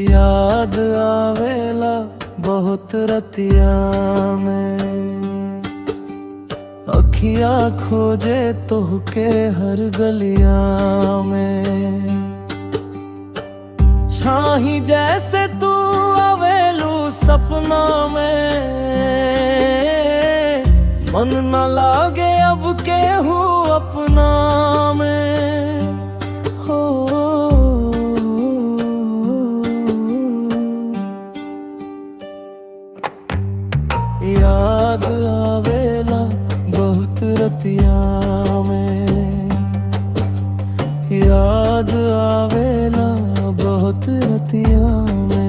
याद आवेला बहुत रतिया में, अखियां खोजे तोहके हर गलिया में। छाही जैसे तू आवेलू सपना में, मन न लागे अब केहू अपना में। हो याद आवेला बहुत रतिया में, याद आवेला बहुत रतिया में।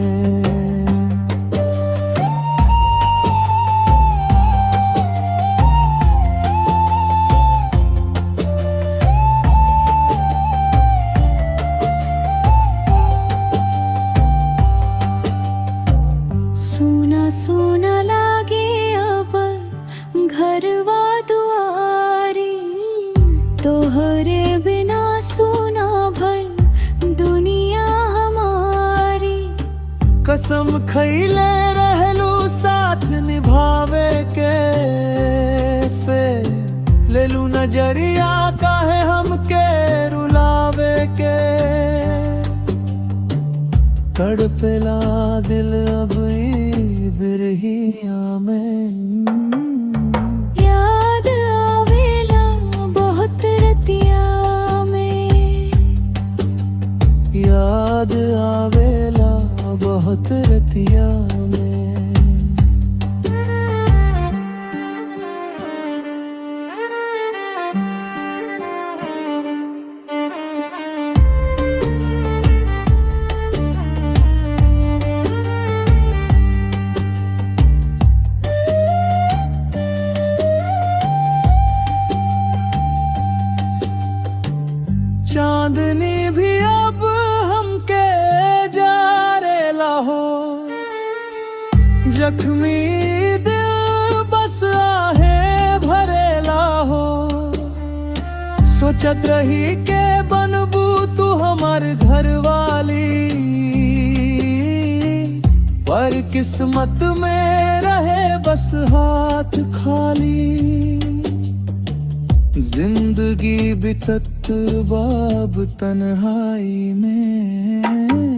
सूना सूना लागे अब घरवा दुआरी, तोहरे बिना सूना भर दुनिया हमारी। कसम खइले रहलू साथ निभावे के, फिर लेलू नजरिया काहे हमके रुलावे के। तड़पेला दिल अब ई बिरहिया में, याद आवेला बहुत रतिया में, याद आवेला बहुत रतिया में। चांदनी भी अब हमके जारेला हो, जख्मी दिल बस आहे भरेला हो। सोचत रही के बनबू तू हमार घरवाली, पर किस्मत में रहे बस हाथ खाली। जिंदगी बितत बाब तन्हाई में।